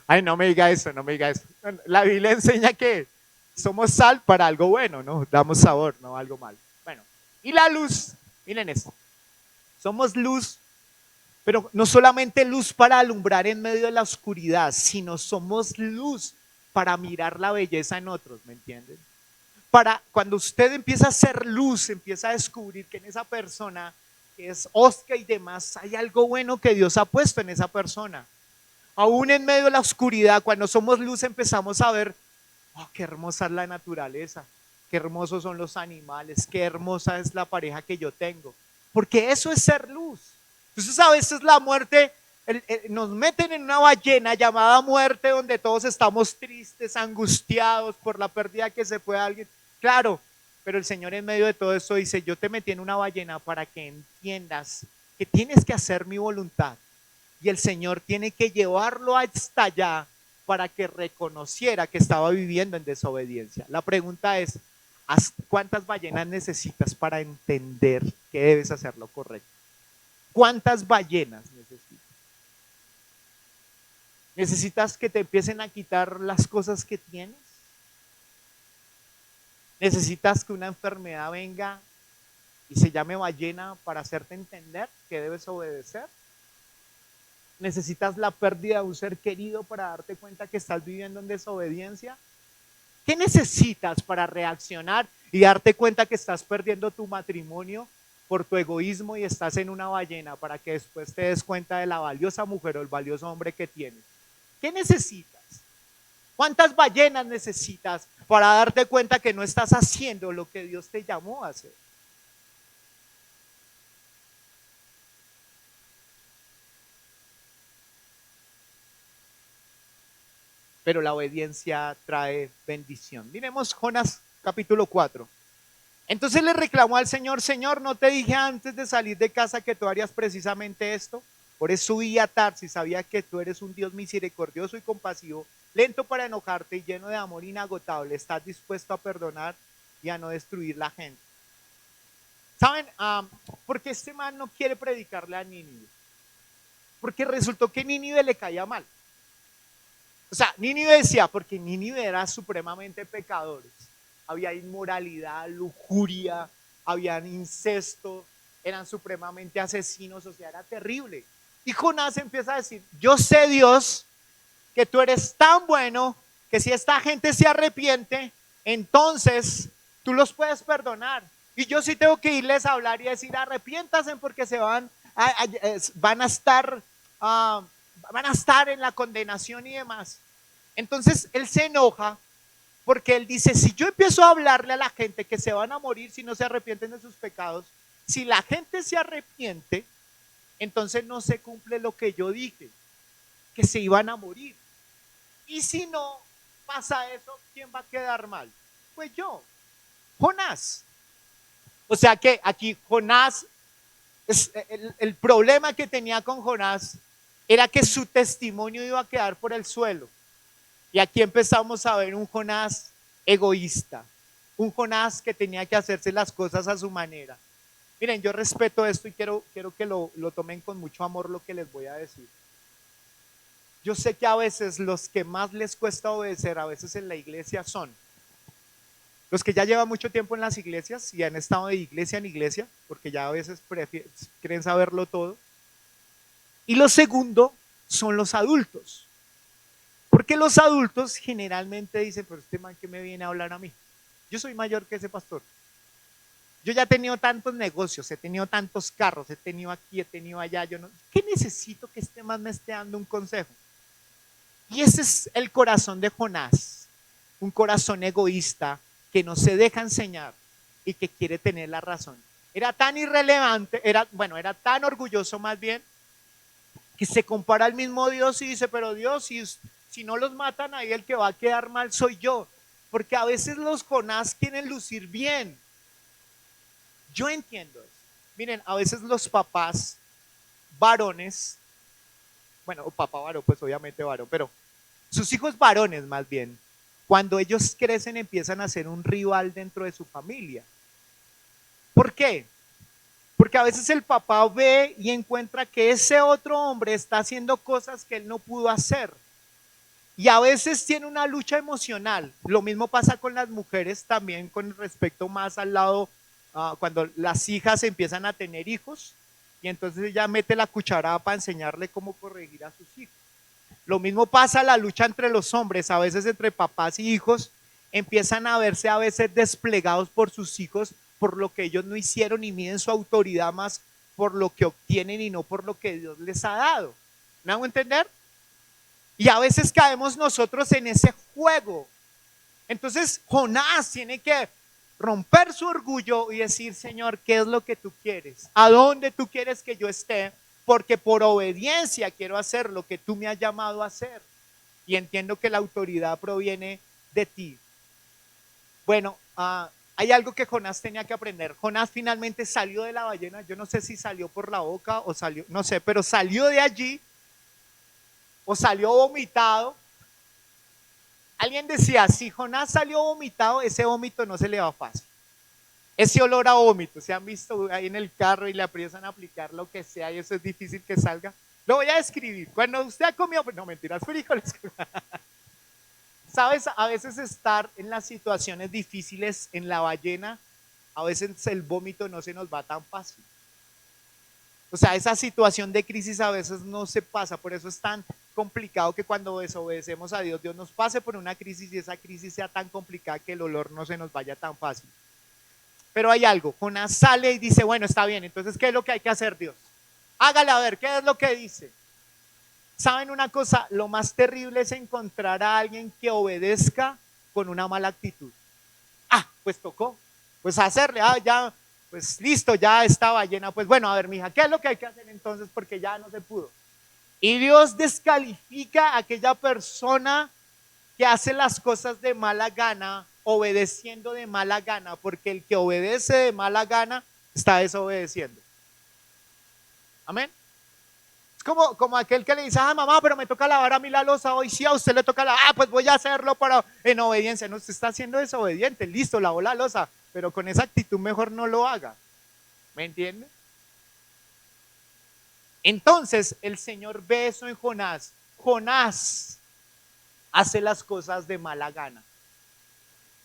Ay, no me diga eso, no me diga eso. La Biblia enseña que somos sal para algo bueno, ¿no? Damos sabor, no algo malo. Bueno, y la luz, miren esto. Somos luz, pero no solamente luz para alumbrar en medio de la oscuridad, sino somos luz para mirar la belleza en otros, ¿me entienden? Para cuando usted empieza a ser luz, empieza a descubrir que en esa persona que es hostia y demás, hay algo bueno que Dios ha puesto en esa persona. Aún en medio de la oscuridad, cuando somos luz, empezamos a ver, oh, qué hermosa es la naturaleza, qué hermosos son los animales, qué hermosa es la pareja que yo tengo. Porque eso es ser luz. Entonces a veces la muerte, nos meten en una ballena llamada muerte, donde todos estamos tristes, angustiados por la pérdida que se fue a alguien. Claro, pero el Señor en medio de todo eso dice, yo te metí en una ballena para que entiendas que tienes que hacer mi voluntad. Y el Señor tiene que llevarlo hasta allá para que reconociera que estaba viviendo en desobediencia. La pregunta es, ¿cuántas ballenas necesitas para entender que debes hacer lo correcto? ¿Cuántas ballenas necesitas? ¿Necesitas que te empiecen a quitar las cosas que tienes? ¿Necesitas que una enfermedad venga y se llame ballena para hacerte entender que debes obedecer? ¿Necesitas la pérdida de un ser querido para darte cuenta que estás viviendo en desobediencia? ¿Qué necesitas para reaccionar y darte cuenta que estás perdiendo tu matrimonio por tu egoísmo y estás en una ballena, para que después te des cuenta de la valiosa mujer o el valioso hombre que tienes? ¿Qué necesitas? ¿Cuántas ballenas necesitas para darte cuenta que no estás haciendo lo que Dios te llamó a hacer? Pero la obediencia trae bendición. Miremos Jonás capítulo 4. Entonces le reclamó al Señor, Señor, ¿no te dije antes de salir de casa que tú harías precisamente esto? Por eso subí a Tarsis, sabía que tú eres un Dios misericordioso y compasivo, lento para enojarte y lleno de amor inagotable. Estás dispuesto a perdonar y a no destruir la gente. ¿Saben? Porque este man no quiere predicarle a Nínive. Porque resultó que Nínive le caía mal. O sea, Nínive decía, porque Nínive era supremamente pecadores. Había inmoralidad, lujuria, había incesto, eran supremamente asesinos, o sea, era terrible. Y Jonás empieza a decir, yo sé, Dios, que tú eres tan bueno que si esta gente se arrepiente, entonces tú los puedes perdonar. Y yo sí tengo que irles a hablar y decir, arrepiéntanse porque se van a estar en la condenación y demás. Entonces él se enoja porque él dice, si yo empiezo a hablarle a la gente que se van a morir si no se arrepienten de sus pecados, si la gente se arrepiente, entonces no se cumple lo que yo dije, que se iban a morir. Y si no pasa eso, ¿quién va a quedar mal? Pues yo, Jonás. O sea que aquí Jonás, el problema que tenía con Jonás era que su testimonio iba a quedar por el suelo. Y aquí empezamos a ver un Jonás egoísta, un Jonás que tenía que hacerse las cosas a su manera. Miren, yo respeto esto y quiero que lo tomen con mucho amor lo que les voy a decir. Yo sé que a veces los que más les cuesta obedecer, a veces en la iglesia son Los que ya llevan mucho tiempo en las iglesias y han estado de iglesia en iglesia, porque ya a veces creen saberlo todo. Y lo segundo son los adultos. Porque los adultos generalmente dicen, pero este man que me viene a hablar a mí. Yo soy mayor que ese pastor. Yo ya he tenido tantos negocios, he tenido tantos carros, he tenido aquí, he tenido allá. Yo no, ¿qué necesito que este man me esté dando un consejo? Y ese es el corazón de Jonás. Un corazón egoísta que no se deja enseñar y que quiere tener la razón. Era tan irrelevante, era tan orgulloso más bien, que se compara al mismo Dios y dice, pero Dios, si no los matan ahí, el que va a quedar mal soy yo. Porque a veces los Jonás quieren lucir bien. Yo entiendo eso. Miren, a veces los papás varones, bueno, o papá varón, pues obviamente varón, pero sus hijos varones más bien, cuando ellos crecen empiezan a ser un rival dentro de su familia. ¿Por qué? Porque a veces el papá ve y encuentra que ese otro hombre está haciendo cosas que él no pudo hacer. Y a veces tiene una lucha emocional. Lo mismo pasa con las mujeres también con respecto más al lado, cuando las hijas empiezan a tener hijos y entonces ella mete la cucharada para enseñarle cómo corregir a sus hijos. Lo mismo pasa la lucha entre los hombres, a veces entre papás y hijos, empiezan a verse a veces desplegados por sus hijos, por lo que ellos no hicieron y miden su autoridad más por lo que obtienen y no por lo que Dios les ha dado. ¿Me hago entender? Y a veces caemos nosotros en ese juego. Entonces Jonás tiene que romper su orgullo y decir, Señor, ¿qué es lo que tú quieres? ¿A dónde tú quieres que yo esté? Porque por obediencia quiero hacer lo que tú me has llamado a hacer. Y entiendo que la autoridad proviene de ti. Bueno, hay algo que Jonás tenía que aprender. Jonás finalmente salió de la ballena. Yo no sé si salió por la boca o salió, no sé, pero salió de allí o salió vomitado. Alguien decía, si Jonás salió vomitado, ese vómito no se le va fácil. Ese olor a vómito, se han visto ahí en el carro y le apriesan a aplicar lo que sea y eso es difícil que salga. Lo voy a describir. Cuando usted ha comido, no mentiras, frijoles. Sabes, a veces estar en las situaciones difíciles en la ballena, a veces el vómito no se nos va tan fácil. O sea, esa situación de crisis a veces no se pasa, por eso es tan complicado que cuando desobedecemos a Dios, Dios nos pase por una crisis y esa crisis sea tan complicada que el olor no se nos vaya tan fácil. Pero hay algo, Jonás sale y dice, bueno, está bien, entonces, ¿qué es lo que hay que hacer, Dios? Hágale a ver, ¿qué es lo que dice? ¿Saben una cosa? Lo más terrible es encontrar a alguien que obedezca con una mala actitud. Pues tocó, pues hacerle, ya, pues listo, ya estaba llena, pues bueno, a ver, mija, ¿qué es lo que hay que hacer entonces? Porque ya no se pudo. Y Dios descalifica a aquella persona que hace las cosas de mala gana, obedeciendo de mala gana, porque el que obedece de mala gana está desobedeciendo. Amén. Es como aquel que le dice, mamá, pero me toca lavar a mí la loza hoy, sí, a usted le toca lavar, pues voy a hacerlo para, en obediencia. No, usted está siendo desobediente, listo, lavó la loza, pero con esa actitud mejor no lo haga. ¿Me entiende? Entonces el Señor ve eso en Jonás. Jonás hace las cosas de mala gana.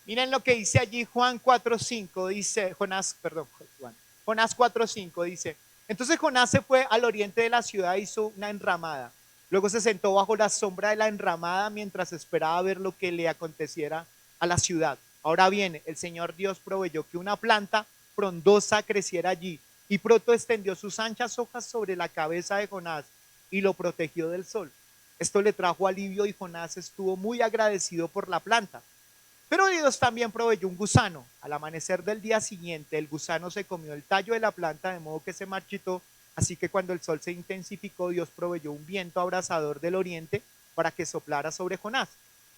Miren lo que dice allí Juan 4:5, dice, Jonás 4:5 dice, entonces Jonás se fue al oriente de la ciudad e hizo una enramada. Luego se sentó bajo la sombra de la enramada mientras esperaba ver lo que le aconteciera a la ciudad. Ahora bien, el Señor Dios proveyó que una planta frondosa creciera allí y pronto extendió sus anchas hojas sobre la cabeza de Jonás y lo protegió del sol. Esto le trajo alivio y Jonás estuvo muy agradecido por la planta. Pero Dios también proveyó un gusano. Al amanecer del día siguiente, el gusano se comió el tallo de la planta de modo que se marchitó. Así que cuando el sol se intensificó, Dios proveyó un viento abrasador del oriente para que soplara sobre Jonás.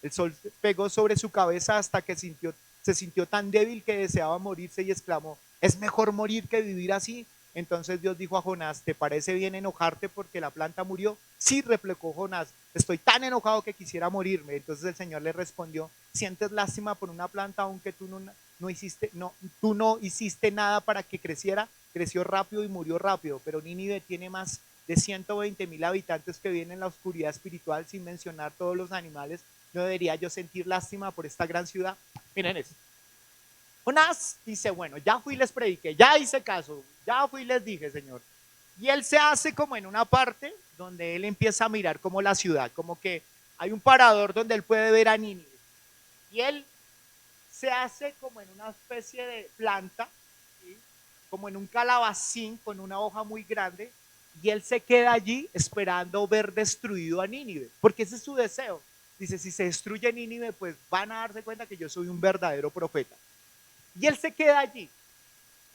El sol pegó sobre su cabeza hasta que se sintió tan débil que deseaba morirse y exclamó, ¿es mejor morir que vivir así? Entonces Dios dijo a Jonás, ¿te parece bien enojarte porque la planta murió? Sí, replicó Jonás, estoy tan enojado que quisiera morirme. Entonces el Señor le respondió, ¿sientes lástima por una planta aunque tú no hiciste nada para que creciera? Creció rápido y murió rápido, pero Nínive tiene más de 120,000 habitantes que viven en la oscuridad espiritual, sin mencionar todos los animales. ¿No debería yo sentir lástima por esta gran ciudad? Miren eso. Jonás dice, bueno, ya fui y les prediqué, ya hice caso, ya fui y les dije, Señor. Y él se hace como en una parte donde él empieza a mirar como la ciudad, como que hay un parador donde él puede ver a Nínive. Y él se hace como en una especie de planta, ¿sí? Como en un calabacín con una hoja muy grande, y él se queda allí esperando ver destruido a Nínive, porque ese es su deseo. Dice, si se destruye Nínive, pues van a darse cuenta que yo soy un verdadero profeta. Y él se queda allí.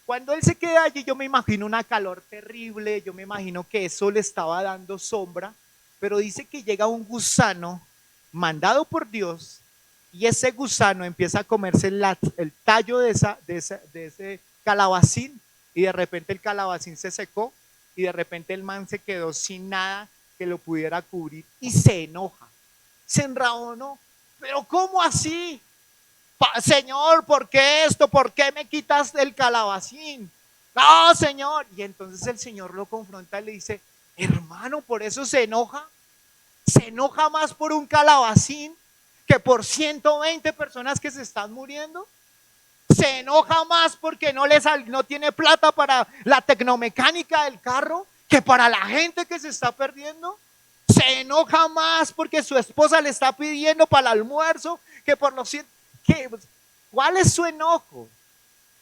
Cuando él se queda allí, yo me imagino una calor terrible, yo me imagino que eso le estaba dando sombra, pero dice que llega un gusano mandado por Dios y ese gusano empieza a comerse el tallo de ese calabacín y de repente el calabacín se secó y de repente el man se quedó sin nada que lo pudiera cubrir y se enoja, se enrabonó. Pero ¿cómo así? Señor, ¿por qué esto? ¿Por qué me quitas el calabacín? No, Señor. Y entonces el Señor lo confronta y le dice, hermano, ¿por eso se enoja? Se enoja más por un calabacín que por 120 personas que se están muriendo. Se enoja más porque no tiene plata para la tecnomecánica del carro que para la gente que se está perdiendo. Se enoja más porque su esposa le está pidiendo para el almuerzo que por los 100. ¿Cuál es su enojo?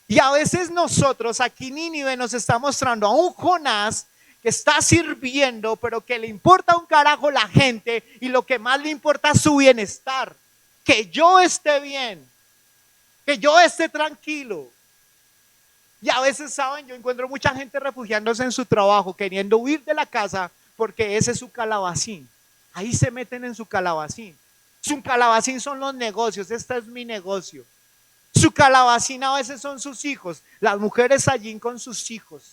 Y a veces nosotros aquí Nínive nos está mostrando a un Jonás que está sirviendo, pero que le importa un carajo la gente y lo que más le importa es su bienestar. Que yo esté bien, que yo esté tranquilo. Y a veces, ¿saben? Yo encuentro mucha gente refugiándose en su trabajo, queriendo huir de la casa porque ese es su calabacín. Ahí se meten en su calabacín. Su calabacín son los negocios, este es mi negocio. Su calabacín a veces son sus hijos, las mujeres allí con sus hijos.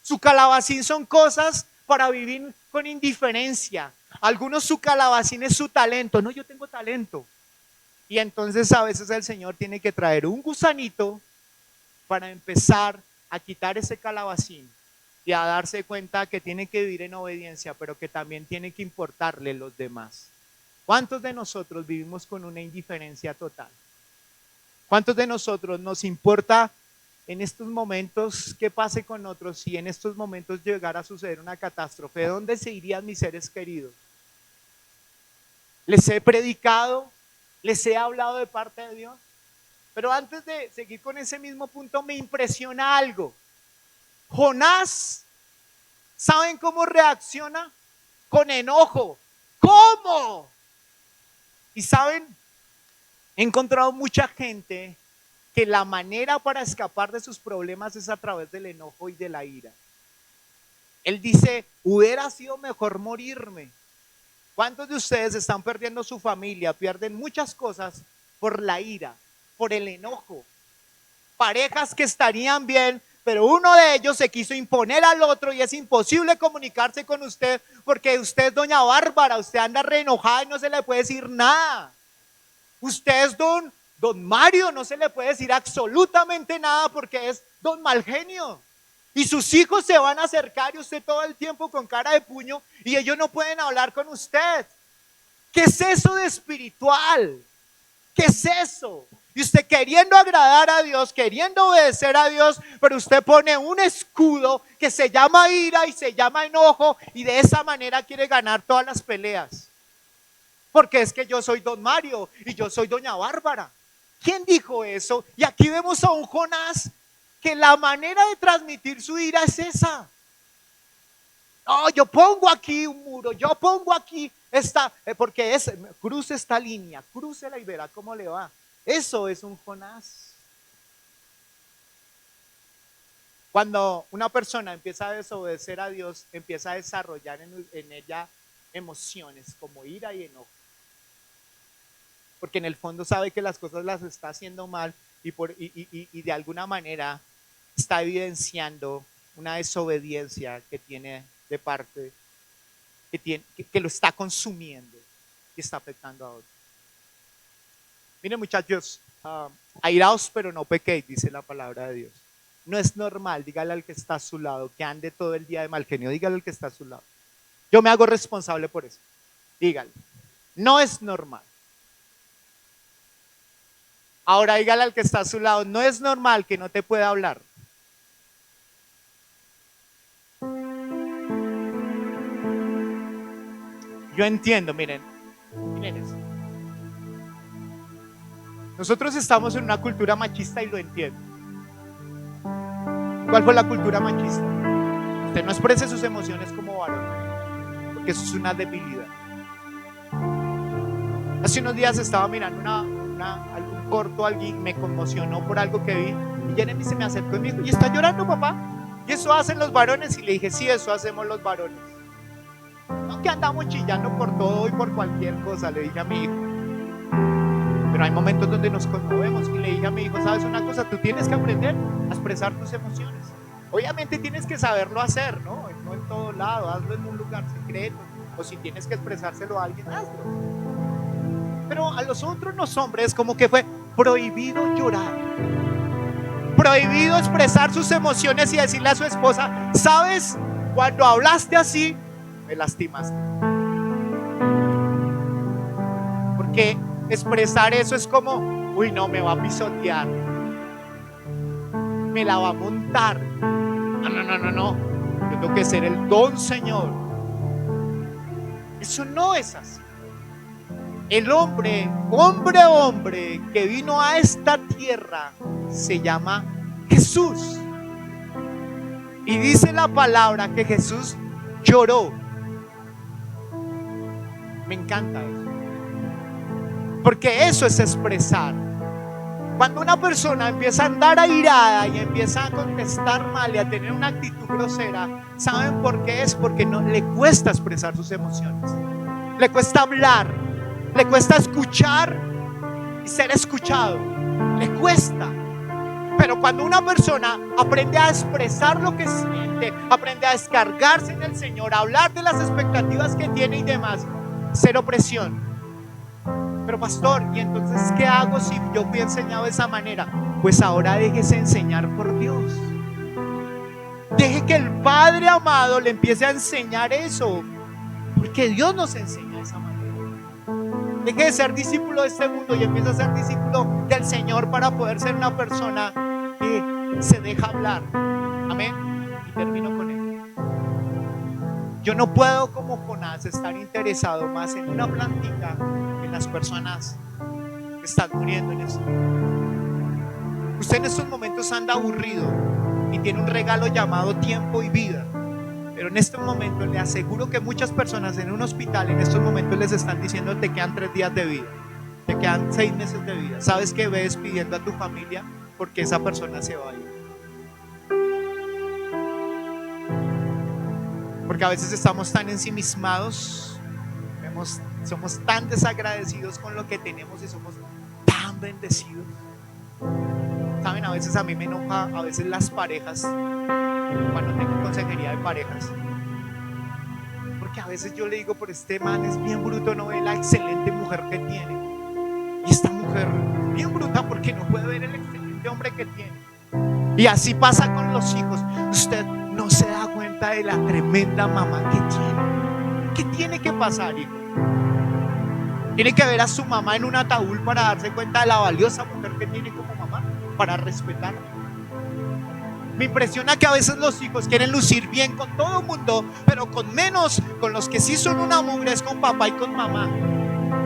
Su calabacín son cosas para vivir con indiferencia. Algunos su calabacín es su talento. No, yo tengo talento. Y entonces a veces el Señor tiene que traer un gusanito para empezar a quitar ese calabacín y a darse cuenta que tiene que vivir en obediencia, pero que también tiene que importarle los demás. ¿Cuántos de nosotros vivimos con una indiferencia total? ¿Cuántos de nosotros nos importa en estos momentos qué pase con otros si en estos momentos llegara a suceder una catástrofe? ¿De dónde se irían mis seres queridos? Les he predicado, les he hablado de parte de Dios, pero antes de seguir con ese mismo punto me impresiona algo. Jonás, ¿saben cómo reacciona? Con enojo. ¿Cómo? Y saben, he encontrado mucha gente que la manera para escapar de sus problemas es a través del enojo y de la ira. Él dice, hubiera sido mejor morirme. ¿Cuántos de ustedes están perdiendo su familia? Pierden muchas cosas por la ira, por el enojo. Parejas que estarían bien, pero uno de ellos se quiso imponer al otro y es imposible comunicarse con usted porque usted es doña Bárbara, usted anda re enojada y no se le puede decir nada. Usted es don Mario, no se le puede decir absolutamente nada porque es don mal genio. Y sus hijos se van a acercar y usted todo el tiempo con cara de puño y ellos no pueden hablar con usted. ¿Qué es eso de espiritual? ¿Qué es eso? Y usted queriendo agradar a Dios, queriendo obedecer a Dios, pero usted pone un escudo que se llama ira y se llama enojo y de esa manera quiere ganar todas las peleas. Porque es que yo soy don Mario y yo soy doña Bárbara. ¿Quién dijo eso? Y aquí vemos a un Jonás que la manera de transmitir su ira es esa. No, yo pongo aquí un muro, yo pongo aquí esta, porque cruce esta línea, cruce y verá cómo le va. Eso es un Jonás. Cuando una persona empieza a desobedecer a Dios, empieza a desarrollar en ella emociones como ira y enojo. Porque en el fondo sabe que las cosas las está haciendo mal y de alguna manera está evidenciando una desobediencia que tiene de parte, que lo está consumiendo y está afectando a otros. Miren muchachos, airaos pero no pequéis, dice la palabra de Dios. No es normal, dígale al que está a su lado, que ande todo el día de mal genio, dígale al que está a su lado. Yo me hago responsable por eso, dígale. No es normal. Ahora dígale al que está a su lado, no es normal que no te pueda hablar. Yo entiendo, miren eso. Nosotros estamos en una cultura machista y lo entiendo. ¿Cuál fue la cultura machista? Usted no exprese sus emociones como varón, porque eso es una debilidad. Hace unos días estaba mirando algún corto, alguien me conmocionó por algo que vi, y Jeremy se me acercó y me dijo, ¿y está llorando, papá? ¿Y eso hacen los varones? Y le dije, sí, eso hacemos los varones. No que andamos chillando por todo y por cualquier cosa, le dije a mi hijo. Pero hay momentos donde nos conmovemos, y le dije a mi hijo, ¿sabes una cosa? Tú tienes que aprender a expresar tus emociones. Obviamente tienes que saberlo hacer, ¿no? No en todo lado, hazlo en un lugar secreto, o si tienes que expresárselo a alguien, hazlo. Pero a los otros, los hombres, como que fue prohibido llorar, prohibido expresar sus emociones y decirle a su esposa, ¿sabes? Cuando hablaste así, me lastimaste. Porque expresar eso es como, uy, no, me va a pisotear, me la va a montar. No. Yo tengo que ser el don Señor. Eso no es así. El hombre que vino a esta tierra se llama Jesús. Y dice la palabra que Jesús lloró. Me encanta eso. Porque eso es expresar. Cuando una persona empieza a andar airada y empieza a contestar mal y a tener una actitud grosera, ¿saben por qué es? Porque no le cuesta expresar sus emociones. Le cuesta hablar, le cuesta escuchar y ser escuchado. Le cuesta. Pero cuando una persona aprende a expresar lo que siente, aprende a descargarse en el Señor, a hablar de las expectativas que tiene y demás, cero presión. Pero pastor, ¿y entonces qué hago si yo fui enseñado de esa manera? Pues ahora déjese enseñar por Dios. Deje que el Padre amado le empiece a enseñar eso, porque Dios nos enseña de esa manera. Deje de ser discípulo de este mundo y empiece a ser discípulo del Señor para poder ser una persona que se deja hablar. Amén. Y termino con esto. Yo no puedo, como Jonás, estar interesado más en una plantita que en las personas que están muriendo en esto. Usted en estos momentos anda aburrido y tiene un regalo llamado tiempo y vida. Pero en este momento le aseguro que muchas personas en un hospital en estos momentos les están diciendo: te quedan 3 días de vida, te quedan 6 meses de vida. ¿Sabes qué? Ve despidiendo a tu familia porque esa persona se va a ir. Porque a veces estamos tan ensimismados, somos tan desagradecidos con lo que tenemos y somos tan bendecidos. Saben, a veces a mí me enoja, a veces las parejas, cuando tengo consejería de parejas, porque a veces yo le digo: por este man es bien bruto, no ve la excelente mujer que tiene, y esta mujer bien bruta porque no puede ver el excelente hombre que tiene. Y así pasa con los hijos. Usted no se da cuenta de la tremenda mamá que tiene. ¿Qué tiene que pasar, hijo? Tiene que ver a su mamá en un ataúd para darse cuenta de la valiosa mujer que tiene como mamá, para respetarla. Me impresiona que a veces los hijos quieren lucir bien con todo el mundo, pero con menos, con los que sí son una mugre, es con papá y con mamá.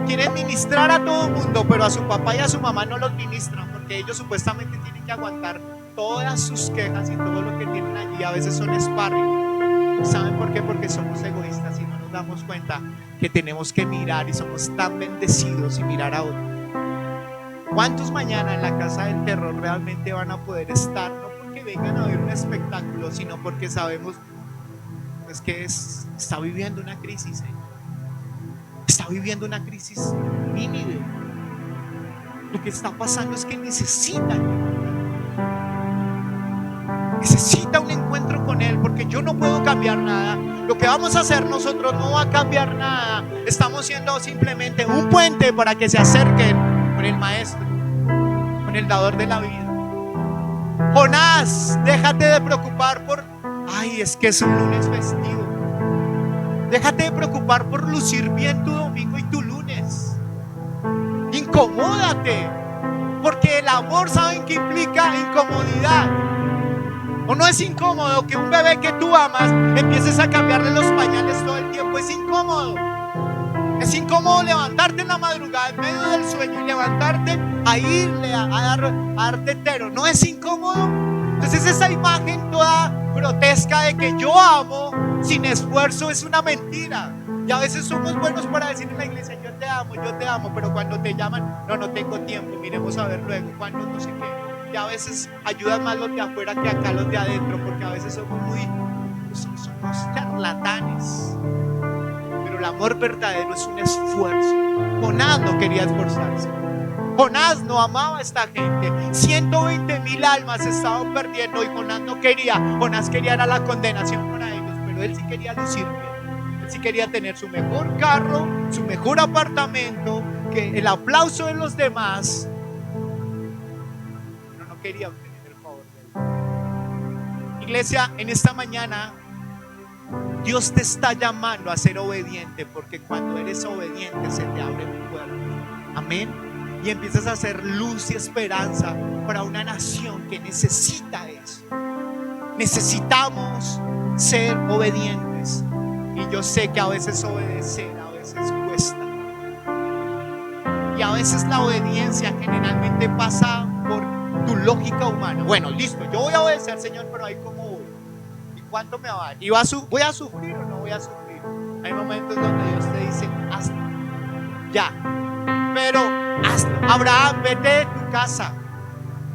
Quieren ministrar a todo el mundo, pero a su papá y a su mamá no los ministran, porque ellos supuestamente tienen que aguantar todas sus quejas y todo lo que tienen allí. A veces son sparring. ¿Saben por qué? Porque somos egoístas y no nos damos cuenta que tenemos que mirar, y somos tan bendecidos y mirar a otros. ¿Cuántos mañana en la casa del terror realmente van a poder estar? No porque vengan a ver un espectáculo, sino porque sabemos pues que está viviendo una crisis, está viviendo una crisis Nínive. Lo que está pasando es que necesita un encuentro con Él, porque yo no puedo cambiar nada. Lo que vamos a hacer nosotros no va a cambiar nada. Estamos siendo simplemente un puente para que se acerquen con el Maestro, con el dador de la vida. Jonás, déjate de preocupar por es que es un lunes festivo. Déjate de preocupar por lucir bien tu domingo y tu lunes. Incomódate, porque amor, ¿saben qué implica? Incomodidad. ¿O no es incómodo que un bebé que tú amas empieces a cambiarle los pañales todo el tiempo? Es incómodo. Es incómodo levantarte en la madrugada en medio del sueño y levantarte a irle a dar tetero. ¿No es incómodo? Entonces esa imagen toda grotesca de que yo amo sin esfuerzo es una mentira. Y a veces somos buenos para decir en la iglesia, yo te amo, pero cuando te llaman, no tengo tiempo, miremos a ver luego, cuando no sé qué. Y a veces ayudan más los de afuera que acá los de adentro, porque a veces somos charlatanes. Pero el amor verdadero es un esfuerzo. Jonás no quería esforzarse. Jonás no amaba a esta gente. 120,000 almas se estaban perdiendo y Jonás no quería. Jonás quería dar la condenación para ellos, pero él sí quería lucir bien. Él sí quería tener su mejor carro, su mejor apartamento, que el aplauso de los demás, pero no quería obtener el favor de Dios. Iglesia, en esta mañana Dios te está llamando a ser obediente, porque cuando eres obediente se te abre un puerta. Amén. Y empiezas a hacer luz y esperanza para una nación que necesita eso. Necesitamos ser obedientes. Y yo sé que a veces obedecer, a veces cuesta. Y a veces la obediencia generalmente pasa por tu lógica humana. Bueno, listo, yo voy a obedecer, Señor, pero ahí cómo voy. ¿Y cuánto me va a dar? ¿Y voy a sufrir o no voy a sufrir? Hay momentos donde Dios te dice, hazlo. Ya. Pero hazlo. Abraham, vete de tu casa.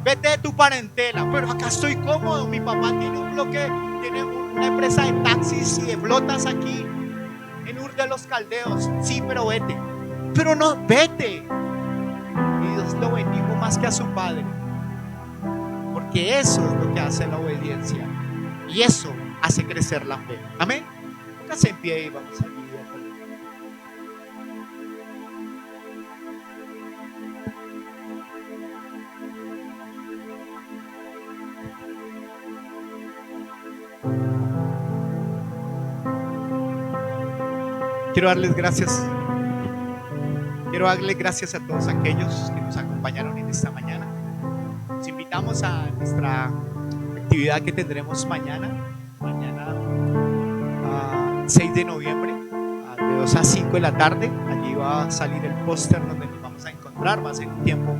Vete de tu parentela. Pero acá estoy cómodo. Mi papá tiene un bloque, tiene una empresa de taxis y de flotas aquí en Ur de los Caldeos. Sí, pero vete. Pero no, vete. Y Dios lo bendijo más que a su padre, porque eso es lo que hace la obediencia y eso hace crecer la fe. Amén. Póngase en pie y vamos a vivir. Quiero darles gracias. Quiero darle gracias a todos aquellos que nos acompañaron en esta mañana. Nos invitamos a nuestra actividad que tendremos mañana 6 de noviembre, de 2 a 5 de la tarde. Allí va a salir el póster donde nos vamos a encontrar. Va a ser un tiempo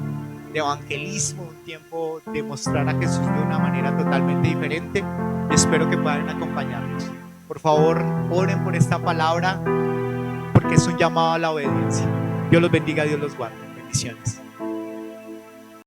de evangelismo, un tiempo de mostrar a Jesús de una manera totalmente diferente. Y espero que puedan acompañarnos. Por favor, oren por esta palabra, porque es un llamado a la obediencia. Dios los bendiga, Dios los guarde. Bendiciones.